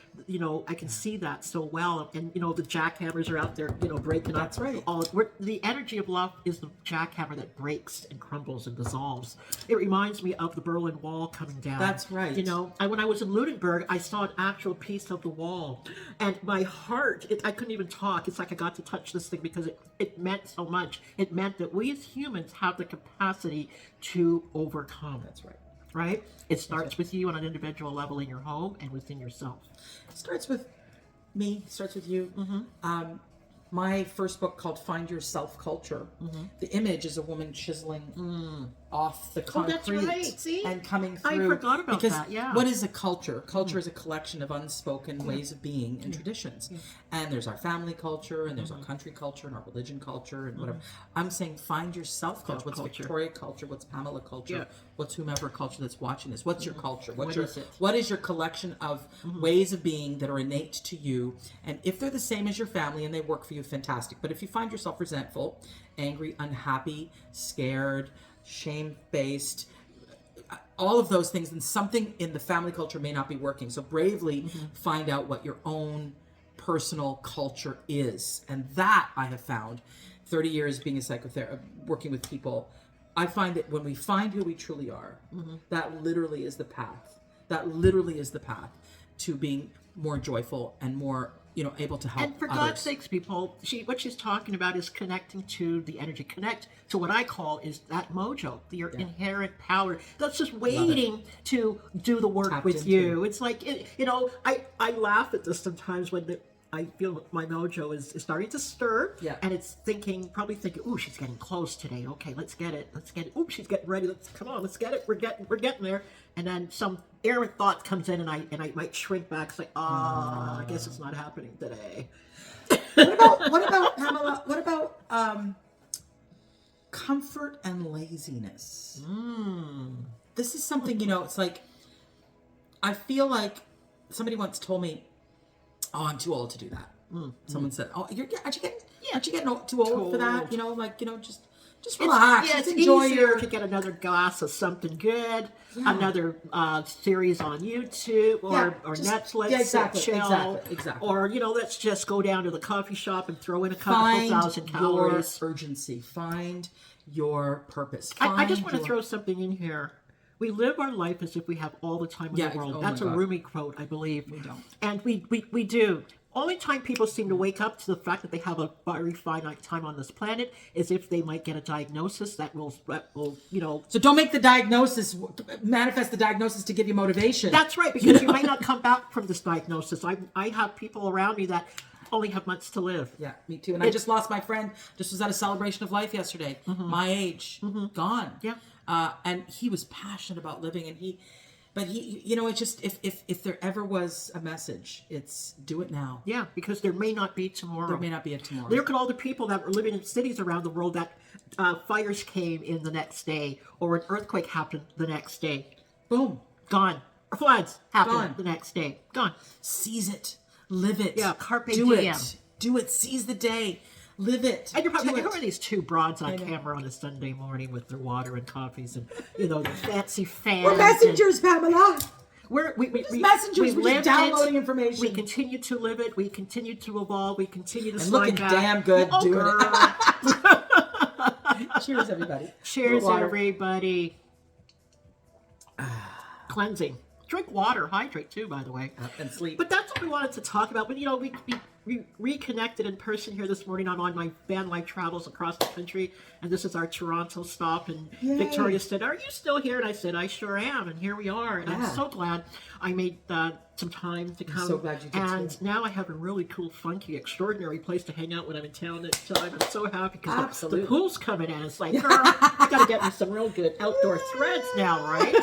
[SPEAKER 1] see that so well. And, the jackhammers are out there, breaking up. That's right. The energy of love is the jackhammer that breaks and crumbles and dissolves. It reminds me of the Berlin Wall coming down.
[SPEAKER 2] That's right.
[SPEAKER 1] When I was in Lunenburg, I saw an actual piece of the wall, and my heart, I couldn't even talk. It's like I got to touch this thing, because it meant so much. It meant that we as humans have the capacity to overcome.
[SPEAKER 2] That's right.
[SPEAKER 1] Right? It starts with you on an individual level in your home and within yourself.
[SPEAKER 2] It starts with me. It starts with you. my first book called Find Your Self Culture. The image is a woman chiseling off the concrete
[SPEAKER 1] that's right. See?
[SPEAKER 2] and coming through.
[SPEAKER 1] I forgot about
[SPEAKER 2] because
[SPEAKER 1] that, yeah.
[SPEAKER 2] what is a culture? Culture is a collection of unspoken ways of being and traditions. And there's our family culture, and there's our country culture, and our religion culture, and whatever. I'm saying find your self culture. What's Victoria culture? What's Pamela culture? What's whomever culture that's watching this? What's your culture? What is your collection of ways of being that are innate to you? And if they're the same as your family and they work for you, fantastic. But if you find yourself resentful, angry, unhappy, scared, shame-based, all of those things, then something in the family culture may not be working. So bravely find out what your own personal culture is. And that I have found, 30 years being a psychotherapist, working with people, I find that when we find who we truly are, that literally is the path. That literally is the path to being more joyful and more, able to help
[SPEAKER 1] And for
[SPEAKER 2] others.
[SPEAKER 1] God's sakes, people, what she's talking about is connecting to the energy. Connect to what I call is that mojo, your inherent power. That's just waiting to do the work with you. It's like, I laugh at this sometimes when I feel my mojo is starting to stir, and it's probably thinking, "Ooh, she's getting close today. Okay, let's get it. Ooh, she's getting ready. Come on, let's get it. We're getting there." And then some errant thought comes in, and I might shrink back, say, I guess it's not happening today.
[SPEAKER 2] What about Pamela? What about comfort and laziness? This is something, it's like, I feel like somebody once told me, "Oh, I'm too old to do that." Someone said, "Oh, aren't you getting too old for that? Just relax.
[SPEAKER 1] It's
[SPEAKER 2] enjoy
[SPEAKER 1] easier to get another glass of something good, another series on YouTube or Netflix, chill,
[SPEAKER 2] exactly.
[SPEAKER 1] Or let's just go down to the coffee shop and throw in a couple thousand calories.
[SPEAKER 2] Your urgency. Find your purpose.
[SPEAKER 1] I just want to throw something in here. We live our life as if we have all the time in the world. That's a Rumi quote, I believe.
[SPEAKER 2] We don't.
[SPEAKER 1] And we do. Only time people seem to wake up to the fact that they have a very finite time on this planet is if they might get a diagnosis that will.
[SPEAKER 2] So don't make the diagnosis, manifest the diagnosis to give you motivation.
[SPEAKER 1] That's right, because you might not come back from this diagnosis. I have people around me that only have months to live.
[SPEAKER 2] Yeah, me too. And I just lost my friend. Just was at a celebration of life yesterday. My age, gone.
[SPEAKER 1] Yeah.
[SPEAKER 2] And he was passionate about living, and but it's just, if there ever was a message, it's do it now.
[SPEAKER 1] Yeah, because there may not be tomorrow.
[SPEAKER 2] There may not be a tomorrow.
[SPEAKER 1] Look at all the people that were living in cities around the world that fires came in the next day, or an earthquake happened the next day.
[SPEAKER 2] Boom.
[SPEAKER 1] Gone. Floods happened the next day. Gone.
[SPEAKER 2] Seize it. Live it.
[SPEAKER 1] Yeah, carpe
[SPEAKER 2] do
[SPEAKER 1] diem.
[SPEAKER 2] Do it. Seize the day. Live it.
[SPEAKER 1] And you're probably, who are these two broads on camera on a Sunday morning with their water and coffees and, the fancy fans?
[SPEAKER 2] We're messengers, Pamela.
[SPEAKER 1] We're
[SPEAKER 2] messengers. We're just downloading information.
[SPEAKER 1] We continue to live it. We continue to evolve. We continue to
[SPEAKER 2] looking damn good doing it. Cheers, everybody.
[SPEAKER 1] Cheers, everybody. Cleansing. Drink water. Hydrate, too, by the way.
[SPEAKER 2] And sleep.
[SPEAKER 1] But that's what we wanted to talk about. But, we reconnected in person here this morning on my van life travels across the country. And this is our Toronto stop. And Victoria said, "Are you still here?" And I said, "I sure am." And here we are. And I'm so glad I made some time to come.
[SPEAKER 2] I'm so glad you did.
[SPEAKER 1] And now I have a really cool, funky, extraordinary place to hang out when I'm in town at the time. I'm so happy because the pool's coming in. It's like, girl, I got to get me some real good outdoor threads now, right?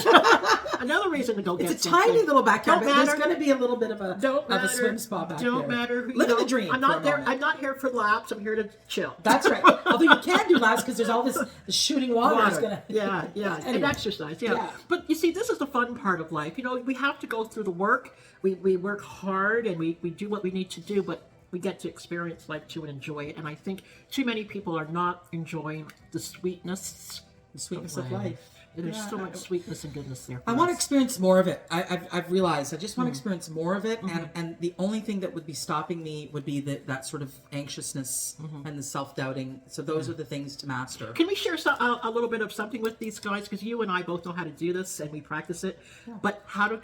[SPEAKER 1] Another reason to go get
[SPEAKER 2] It's a tiny little backyard. There's going to be a little bit of a swim spa back there.
[SPEAKER 1] Don't matter.
[SPEAKER 2] Live the dream.
[SPEAKER 1] I'm not there. I'm not here for laps. I'm here to chill.
[SPEAKER 2] That's right. Although you can do laps because there's all this shooting water. Is gonna...
[SPEAKER 1] Yeah.
[SPEAKER 2] Anyway.
[SPEAKER 1] And exercise. Yeah. But you see, this is the fun part of life. We have to go through the work. We work hard and we do what we need to do, but we get to experience life too and enjoy it. And I think too many people are not enjoying the sweetness
[SPEAKER 2] of life.
[SPEAKER 1] There's so much sweetness and goodness there.
[SPEAKER 2] I want to experience more of it. I've realized I just want to experience more of it, and the only thing that would be stopping me would be that sort of anxiousness and the self-doubting. So those are the things to master.
[SPEAKER 1] Can we share a little bit of something with these guys? Because you and I both know how to do this, and we practice it. Yeah. But how to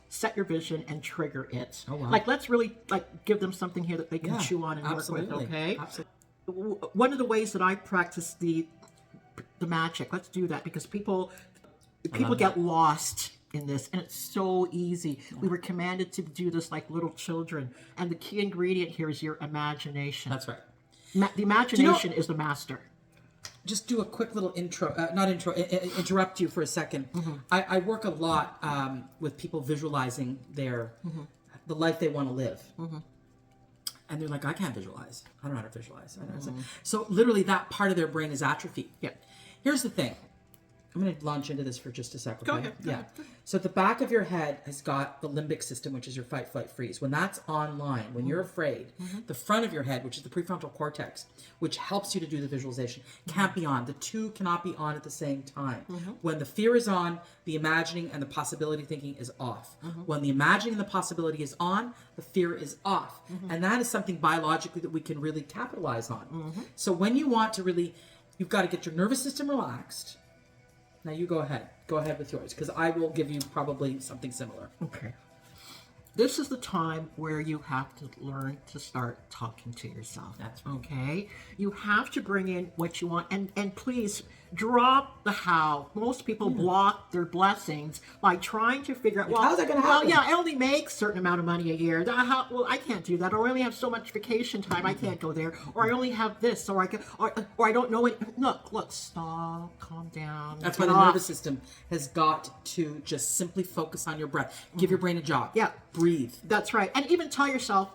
[SPEAKER 1] set your vision and trigger it. Oh, wow. Let's really give them something here that they can chew on and work with. Okay. Absolutely. One of the ways that I practice the magic. Let's do that because people get lost in this, and it's so easy. Yeah. We were commanded to do this like little children, and the key ingredient here is your imagination.
[SPEAKER 2] That's right.
[SPEAKER 1] The imagination is the master.
[SPEAKER 2] Just do a quick little interrupt you for a second. I work a lot with people visualizing the life they want to live. And they're like, I can't visualize. I don't know how to visualize. So literally that part of their brain is atrophied.
[SPEAKER 1] Yeah.
[SPEAKER 2] Here's the thing. I'm going to launch into this for just a second.
[SPEAKER 1] Go ahead.
[SPEAKER 2] So at the back of your head has got the limbic system, which is your fight, flight, freeze. When that's online, when you're afraid, the front of your head, which is the prefrontal cortex, which helps you to do the visualization, can't be on. The two cannot be on at the same time. When the fear is on, the imagining and the possibility thinking is off. When the imagining and the possibility is on, the fear is off. And that is something biologically that we can really capitalize on. So when you want to really, you've got to get your nervous system relaxed. Now you go ahead. Go ahead with yours, because I will give you probably something similar.
[SPEAKER 1] Okay. This is the time where you have to learn to start talking to yourself.
[SPEAKER 2] That's right.
[SPEAKER 1] Okay? You have to bring in what you want, and please drop the how. Most people block their blessings by trying to figure out,
[SPEAKER 2] how's that going to happen?
[SPEAKER 1] Well, yeah, I only make a certain amount of money a year. Well, I can't do that. Or I only have so much vacation time. I can't go there. Or I only have this. Or I don't know it. Look, stop, calm down.
[SPEAKER 2] That's why the nervous system has got to just simply focus on your breath. Give your brain a jog.
[SPEAKER 1] Yeah.
[SPEAKER 2] Breathe.
[SPEAKER 1] That's right. And even tell yourself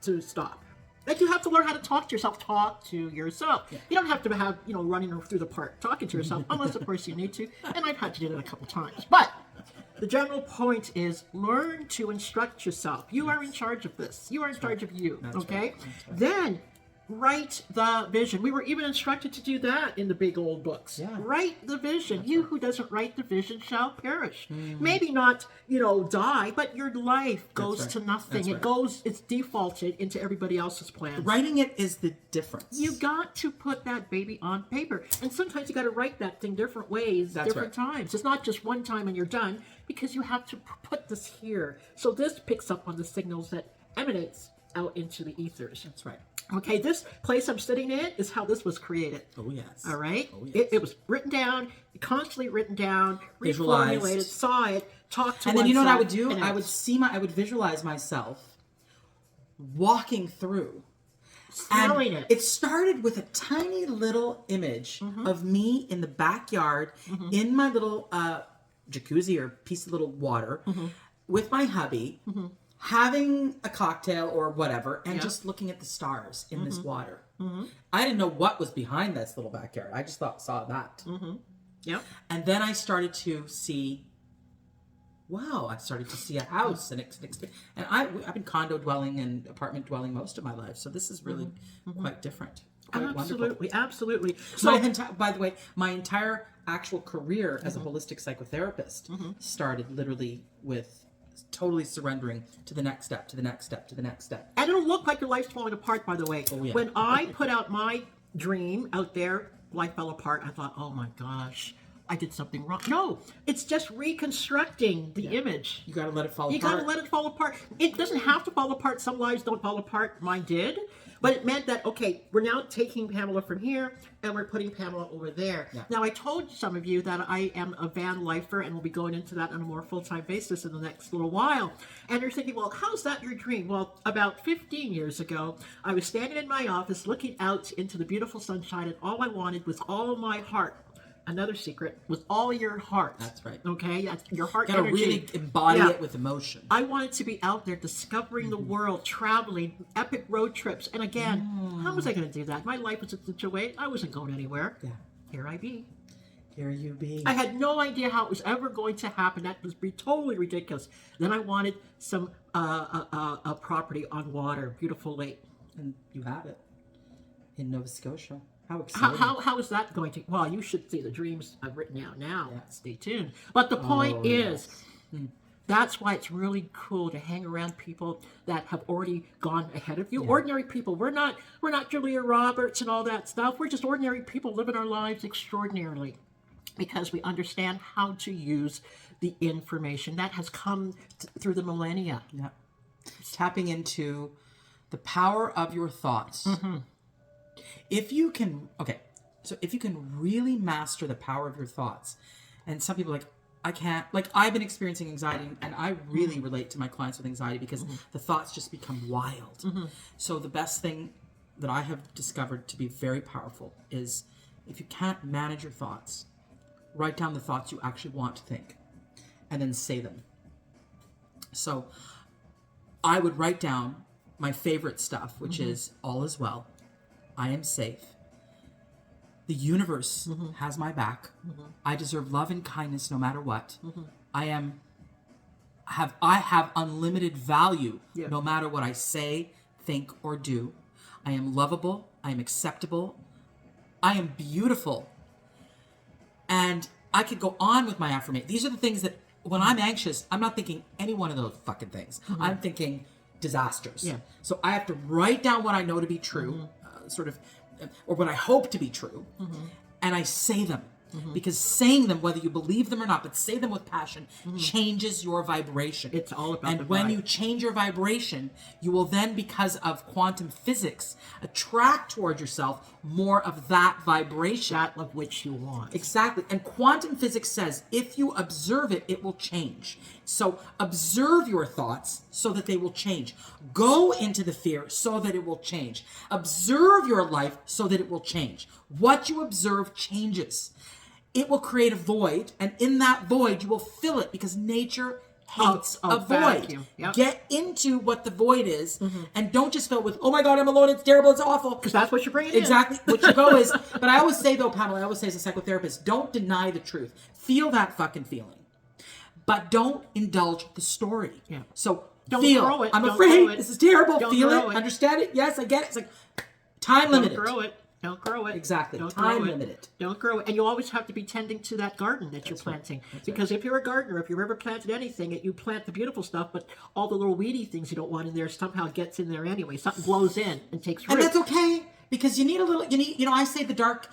[SPEAKER 1] to stop. Like, you have to learn how to talk to yourself. Talk to yourself. Yeah. You don't have to have, running through the park talking to yourself, unless, of course, you need to. And I've had to do that a couple times. But the general point is learn to instruct yourself. You are in charge of this. You are in charge of you.
[SPEAKER 2] That's
[SPEAKER 1] okay?
[SPEAKER 2] Right. That's right.
[SPEAKER 1] Then write the vision. We were even instructed to do that in the big old books.
[SPEAKER 2] Yeah.
[SPEAKER 1] Write the vision. That's you who doesn't write the vision shall perish. Maybe not, die, but your life goes to nothing. It's defaulted into everybody else's plans.
[SPEAKER 2] Writing it is the difference.
[SPEAKER 1] You got to put that baby on paper. And sometimes you got to write that thing different ways, different times. It's not just one time and you're done, because you have to put this here. So this picks up on the signals that emanates out into the ethers.
[SPEAKER 2] That's right.
[SPEAKER 1] Okay, this place I'm sitting in is how this was created.
[SPEAKER 2] Oh, yes.
[SPEAKER 1] All right?
[SPEAKER 2] Oh, yes.
[SPEAKER 1] It was written down, constantly written down,
[SPEAKER 2] Visualized.
[SPEAKER 1] reformulated, saw it, talked to
[SPEAKER 2] and then you know what I would do?
[SPEAKER 1] and
[SPEAKER 2] I would visualize myself walking through.
[SPEAKER 1] smelling it.
[SPEAKER 2] It started with a tiny little image of me in the backyard in my little jacuzzi or piece of little water with my hubby. Having a cocktail or whatever, and just looking at the stars in this water. I didn't know what was behind this little backyard. I just saw that.
[SPEAKER 1] Yep.
[SPEAKER 2] And then I started to see, I started to see a house. And I've been condo dwelling and apartment dwelling most of my life. So this is really quite different. Quite wonderful.
[SPEAKER 1] Absolutely. So,
[SPEAKER 2] by the way, my entire actual career as a holistic psychotherapist started literally with totally surrendering to the next step, to the next step, to the next step.
[SPEAKER 1] And it'll look like your life's falling apart, by the way.
[SPEAKER 2] Oh, yeah.
[SPEAKER 1] When I put out my dream out there, life fell apart. I thought, oh my gosh, I did something wrong. No, it's just reconstructing the image.
[SPEAKER 2] You got to let it fall apart.
[SPEAKER 1] You got to let it fall apart. It doesn't have to fall apart. Some lives don't fall apart. Mine did. But it meant that, okay, we're now taking Pamela from here and we're putting Pamela over there. Yeah. Now, I told some of you that I am a van lifer and we'll be going into that on a more full-time basis in the next little while. And you're thinking, well, how's that your dream? Well, about 15 years ago, I was standing in my office looking out into the beautiful sunshine, and all I wanted with all my heart, another secret, with all your heart.
[SPEAKER 2] That's right.
[SPEAKER 1] Okay? That's your heart
[SPEAKER 2] energy. You got to really embody it with emotion.
[SPEAKER 1] I wanted to be out there discovering the world, traveling, epic road trips. And again, how was I going to do that? My life was in such a way, I wasn't going anywhere. Yeah. Here I be.
[SPEAKER 2] Here you be.
[SPEAKER 1] I had no idea how it was ever going to happen. That was totally ridiculous. Then I wanted some a property on water, beautiful lake.
[SPEAKER 2] And you have it in Nova Scotia.
[SPEAKER 1] How is that going to? Well, you should see the dreams I've written out now. Yeah. Stay tuned. But the point is, that's why it's really cool to hang around people that have already gone ahead of you. Yeah. Ordinary people. We're not Julia Roberts and all that stuff. We're just ordinary people living our lives extraordinarily, because we understand how to use the information that has come through the millennia.
[SPEAKER 2] Yeah, tapping into the power of your thoughts. If you can really master the power of your thoughts, and some people are like, I can't, like, I've been experiencing anxiety, and I really relate to my clients with anxiety because the thoughts just become wild. So the best thing that I have discovered to be very powerful is if you can't manage your thoughts, write down the thoughts you actually want to think and then say them. So I would write down my favorite stuff, which is all is well. I am safe. The universe has my back. I deserve love and kindness no matter what. I have unlimited value no matter what I say, think, or do. I am lovable. I am acceptable. I am beautiful. And I could go on with my affirmation. These are the things that when I'm anxious, I'm not thinking any one of those fucking things. I'm thinking disasters. Yeah. So I have to write down what I know to be true, or what I hope to be true, and I say them. Because saying them, whether you believe them or not, but say them with passion, changes your vibration.
[SPEAKER 1] It's all about
[SPEAKER 2] and when you change your vibration, you will then, because of quantum physics, attract toward yourself more of that vibration.
[SPEAKER 1] That of which you want.
[SPEAKER 2] Exactly. And quantum physics says if you observe it, it will change. So observe your thoughts so that they will change. Go into the fear so that it will change. Observe your life so that it will change. What you observe changes. It will create a void, and in that void, you will fill it because nature hates a void.
[SPEAKER 1] Yep.
[SPEAKER 2] Get into what the void is, and don't just fill it with, oh my God, I'm alone, it's terrible, it's awful.
[SPEAKER 1] Because that's what you're bringing
[SPEAKER 2] Exactly. What you go is, but I always say though, Pamela, I always say as a psychotherapist, don't deny the truth. Feel that fucking feeling. But don't indulge the story.
[SPEAKER 1] Yeah.
[SPEAKER 2] So
[SPEAKER 1] don't
[SPEAKER 2] feel,
[SPEAKER 1] grow it.
[SPEAKER 2] I'm
[SPEAKER 1] Don't
[SPEAKER 2] afraid,
[SPEAKER 1] grow it.
[SPEAKER 2] this is terrible,
[SPEAKER 1] Don't
[SPEAKER 2] feel
[SPEAKER 1] grow
[SPEAKER 2] it,
[SPEAKER 1] it.
[SPEAKER 2] understand it, yes, I get it. It's like, time limited.
[SPEAKER 1] Don't grow it. Don't grow it.
[SPEAKER 2] Exactly.
[SPEAKER 1] Don't
[SPEAKER 2] Time
[SPEAKER 1] grow it.
[SPEAKER 2] limited.
[SPEAKER 1] Don't grow it. And you always have to be tending to that garden that you're planting. Because if you're a gardener, if you've ever planted anything, you plant the beautiful stuff, but all the little weedy things you don't want in there somehow gets in there anyway. Something blows in and takes root.
[SPEAKER 2] And that's okay. Because you need a little, I say the dark,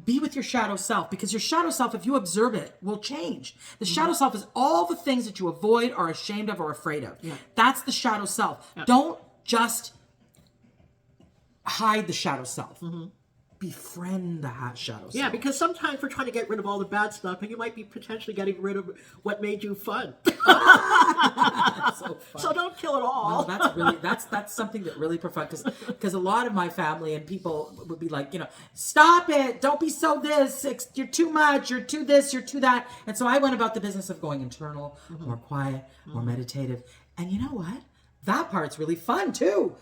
[SPEAKER 2] be with your shadow self. Because your shadow self, if you observe it, will change. The shadow self is all the things that you avoid, are ashamed of, or afraid of.
[SPEAKER 1] Yeah.
[SPEAKER 2] That's the shadow self. Yeah. Don't just hide the shadow self. Befriend the shadow self.
[SPEAKER 1] Yeah, because sometimes we're trying to get rid of all the bad stuff, and you might be potentially getting rid of what made you fun. So don't kill it all.
[SPEAKER 2] No, that's something that really profound, because a lot of my family and people would be like, stop it, don't be so this, you're too much, you're too this, you're too that. And so I went about the business of going internal, more quiet, more meditative. And you know what? That part's really fun too.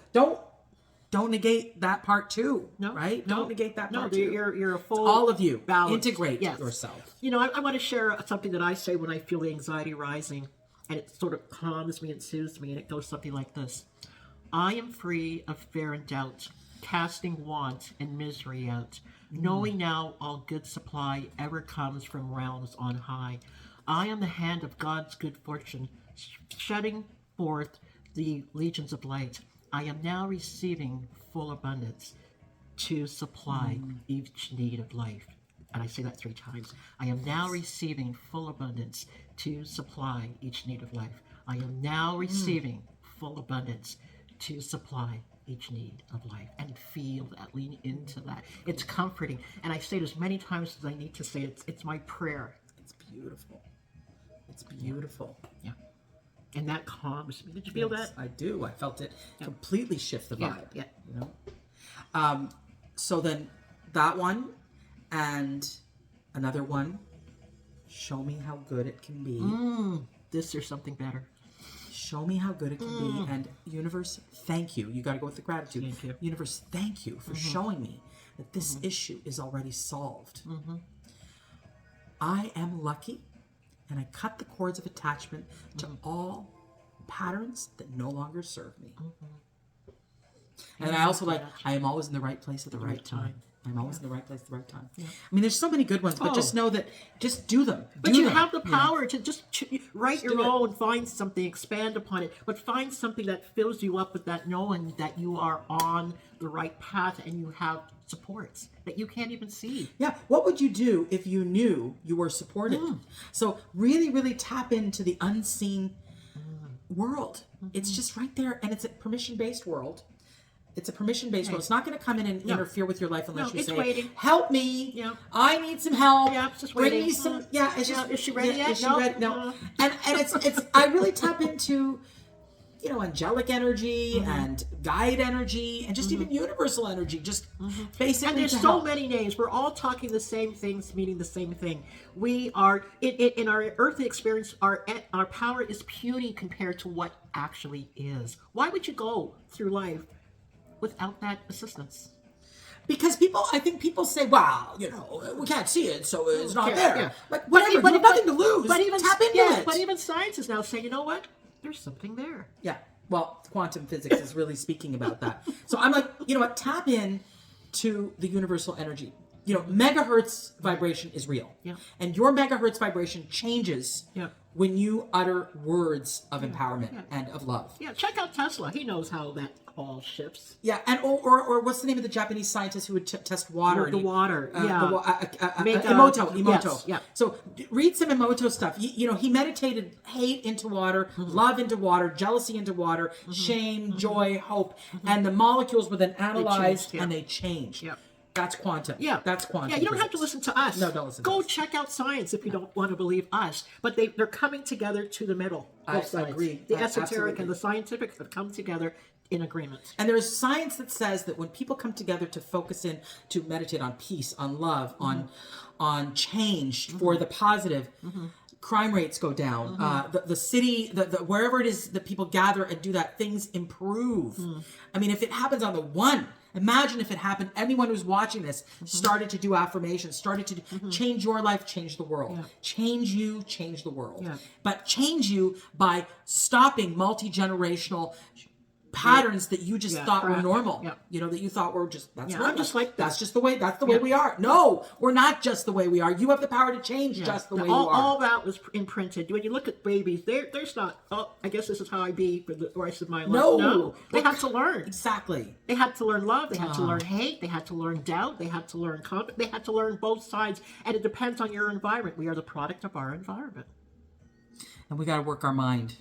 [SPEAKER 2] Don't negate that part too, right? Don't negate that part too.
[SPEAKER 1] You're a full
[SPEAKER 2] all of you.
[SPEAKER 1] Balance.
[SPEAKER 2] Integrate yourself.
[SPEAKER 1] I want to share something that I say when I feel the anxiety rising, and it sort of calms me and soothes me, and it goes something like this. I am free of fear and doubt, casting want and misery out, knowing now all good supply ever comes from realms on high. I am the hand of God's good fortune, shedding forth the legions of light. I am now receiving full abundance to supply each need of life. And I say that 3 times. I am now receiving full abundance to supply each need of life. I am now receiving full abundance to supply each need of life. And feel that, lean into that. It's comforting. And I say it as many times as I need to say it. It's my prayer.
[SPEAKER 2] It's beautiful. It's beautiful.
[SPEAKER 1] Yeah. And that calms me. Did you feel that?
[SPEAKER 2] I do. I felt it completely shift the vibe.
[SPEAKER 1] Yeah.
[SPEAKER 2] So then that one and another one, show me how good it can be.
[SPEAKER 1] This or something better.
[SPEAKER 2] Show me how good it can be. And universe, thank you. You got to go with the gratitude.
[SPEAKER 1] Thank you.
[SPEAKER 2] Universe, thank you for showing me that this issue is already solved. I am lucky. And I cut the cords of attachment to all patterns that no longer serve me. And I also I am always in the right place at the right time. I'm always in the right place at the right time. Yeah. I mean, there's so many good ones, but just know that, just do them.
[SPEAKER 1] But you have the power to just write your own, find something, expand upon it, but find something that fills you up with that knowing that you are on the right path and you have supports that you can't even see.
[SPEAKER 2] Yeah. What would you do if you knew you were supported? So really, really tap into the unseen world. It's just right there. And it's a permission-based world. It's a permission-based world. It's not going to come in and interfere with your life unless you say,
[SPEAKER 1] waiting.
[SPEAKER 2] Help me. I need some help.
[SPEAKER 1] Yeah, it's just
[SPEAKER 2] Bring
[SPEAKER 1] waiting.
[SPEAKER 2] me some. Is
[SPEAKER 1] she ready yet?
[SPEAKER 2] Is she ready? No. And it's I really tap into, angelic energy and guide energy and just even universal energy, just basically.
[SPEAKER 1] And there's so many names. We're all talking the same things, meaning the same thing. We are in our earthly experience. Our power is puny compared to what actually is. Why would you go through life without that assistance?
[SPEAKER 2] Because I think people say, "Wow, we can't see it, so it's not there."
[SPEAKER 1] Yeah.
[SPEAKER 2] Like whatever, you have nothing to lose. But even tap into it.
[SPEAKER 1] But even science is now saying, you know what? There's something there.
[SPEAKER 2] Yeah. Well, quantum physics is really speaking about that. So I'm like, you know what? Tap in to the universal energy. Megahertz vibration is real.
[SPEAKER 1] Yeah.
[SPEAKER 2] And your megahertz vibration changes when you utter words of empowerment and of love.
[SPEAKER 1] Yeah. Check out Tesla. He knows how that all shifts.
[SPEAKER 2] Yeah. And or what's the name of the Japanese scientist who would test water?
[SPEAKER 1] The water.
[SPEAKER 2] Emoto.
[SPEAKER 1] Yes, yeah.
[SPEAKER 2] So read some Emoto stuff. He meditated hate into water, love into water, jealousy into water, shame, joy, hope, and the molecules were then analyzed and they changed.
[SPEAKER 1] Yeah.
[SPEAKER 2] That's quantum.
[SPEAKER 1] Yeah.
[SPEAKER 2] That's quantum.
[SPEAKER 1] Yeah, you don't
[SPEAKER 2] physics.
[SPEAKER 1] have to listen to us.
[SPEAKER 2] No, don't listen
[SPEAKER 1] Go
[SPEAKER 2] to us.
[SPEAKER 1] check out science if you don't want to believe us. But they're coming together to the middle.
[SPEAKER 2] I
[SPEAKER 1] sides.
[SPEAKER 2] agree.
[SPEAKER 1] The
[SPEAKER 2] I
[SPEAKER 1] esoteric
[SPEAKER 2] absolutely.
[SPEAKER 1] and the scientific have come together in agreement.
[SPEAKER 2] And there's science that says that when people come together to focus in, to meditate on peace, on love, on change for the positive, crime rates go down. The city, the wherever it is that people gather and do that, things improve. I mean, if it happens on the one, imagine if it happened, anyone who's watching this started to do affirmations, started to change your life, change the world. Change you, change the world. But change you by stopping multi-generational patterns that you just thought were normal. That you thought were just, that's
[SPEAKER 1] I'm just like
[SPEAKER 2] that's just the way, that's the way we are. No, we're not just the way we are. You have the power to change just the way you are.
[SPEAKER 1] All that was imprinted. When you look at babies, there's not, I guess this is how I be for the rest of my life. No. They had to learn.
[SPEAKER 2] Exactly.
[SPEAKER 1] They had to learn love. They had to learn hate. They had to learn doubt. They had to learn conflict. They had to learn both sides. And it depends on your environment. We are the product of our environment.
[SPEAKER 2] And we got to work our mind.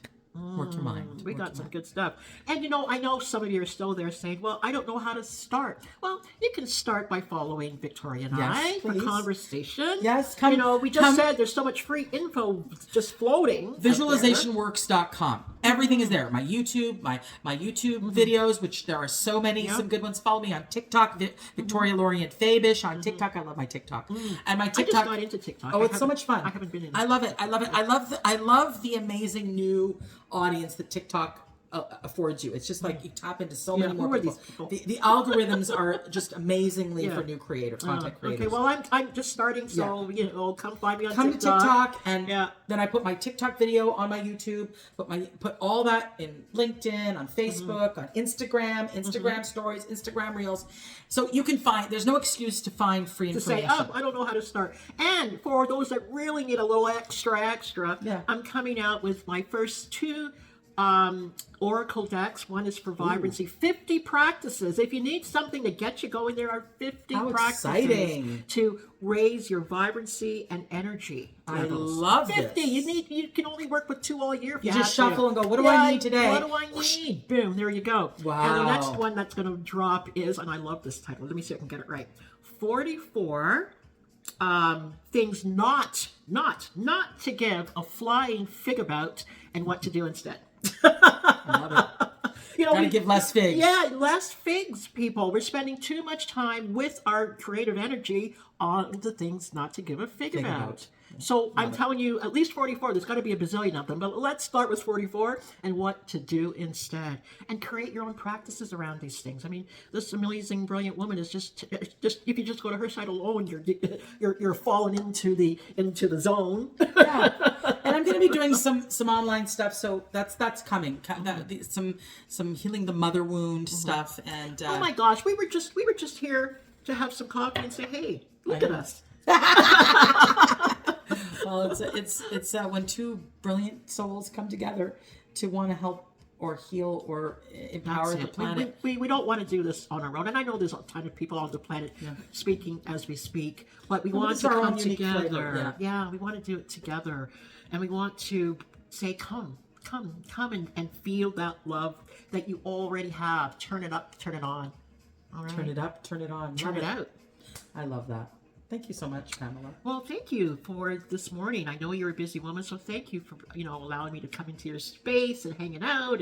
[SPEAKER 2] Work your mind.
[SPEAKER 1] We got some good stuff. And I know some of you are still there saying, well, I don't know how to start. Well, you can start by following Victoria and I for conversation.
[SPEAKER 2] Yes.
[SPEAKER 1] We just said there's so much free info just floating.
[SPEAKER 2] Visualizationworks.com. Everything is there. My YouTube, my YouTube videos, which there are so many, some good ones. Follow me on TikTok, Victoria Lorient Fabish on TikTok. I love my TikTok. And my TikTok.
[SPEAKER 1] I just got into TikTok.
[SPEAKER 2] Oh, it's so much fun.
[SPEAKER 1] I haven't been in it.
[SPEAKER 2] I love it. I love the amazing new audience that TikTok affords you. It's just like you tap into so many more people. The algorithms are just amazingly for new content creators.
[SPEAKER 1] Okay, well, I'm just starting, so come find me on
[SPEAKER 2] TikTok. Come to TikTok, and then I put my TikTok video on my YouTube. Put all that in LinkedIn, on Facebook, on Instagram stories, Instagram Reels. So you can find. There's no excuse to find free information.
[SPEAKER 1] To say, I don't know how to start. And for those that really need a little extra, I'm coming out with my first two Oracle decks. One is for vibrancy. 50 practices. If you need something to get you going, there are 50 practices to raise your vibrancy and energy levels.
[SPEAKER 2] I love
[SPEAKER 1] 50.
[SPEAKER 2] this.
[SPEAKER 1] You can only work with 2 all year. If
[SPEAKER 2] you just shuffle and go, what do I need today?
[SPEAKER 1] What do I need? Boom, there you go.
[SPEAKER 2] Wow.
[SPEAKER 1] And the next one that's going to drop is, and I love this title. Let me see if I can get it right. 44 things not to give a flying fig about and what to do instead.
[SPEAKER 2] I love it. Gotta give less figs.
[SPEAKER 1] Yeah, less figs, people. We're spending too much time with our creative energy on the things not to give a fig about. So I'm telling you, at least 44. There's got to be a bazillion of them. But let's start with 44 and what to do instead. And create your own practices around these things. I mean, this amazing, brilliant woman is just if you just go to her site alone, you're falling into the zone.
[SPEAKER 2] Yeah. And I'm going to be doing some online stuff. So that's coming. Some healing the mother wound stuff. And
[SPEAKER 1] oh my gosh, we were just here to have some coffee and say, hey, look at us.
[SPEAKER 2] Well, it's when two brilliant souls come together to want to help or heal or empower the planet.
[SPEAKER 1] We don't want to do this on our own, and I know there's a ton of people on the planet speaking as we speak, but we want to come together. Yeah, we want to do it together, and we want to say, come and feel that love that you already have. Turn it up, turn it on. All right.
[SPEAKER 2] Turn it up, turn it on.
[SPEAKER 1] Turn it out.
[SPEAKER 2] I love that. Thank you so much, Pamela.
[SPEAKER 1] Well, thank you for this morning. I know you're a busy woman, so thank you for allowing me to come into your space and hanging out,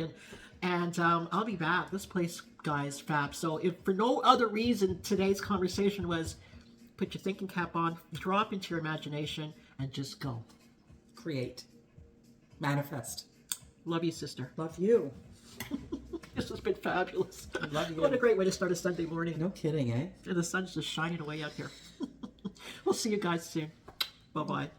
[SPEAKER 1] and I'll be back. This place, guys, fab. So if for no other reason, today's conversation was put your thinking cap on, drop into your imagination, and just go.
[SPEAKER 2] Create. Manifest.
[SPEAKER 1] Love you, sister.
[SPEAKER 2] Love you.
[SPEAKER 1] This has been fabulous.
[SPEAKER 2] Love you.
[SPEAKER 1] What a great way to start a Sunday morning.
[SPEAKER 2] No kidding, eh?
[SPEAKER 1] And the sun's just shining away out here. We'll see you guys soon. Bye-bye.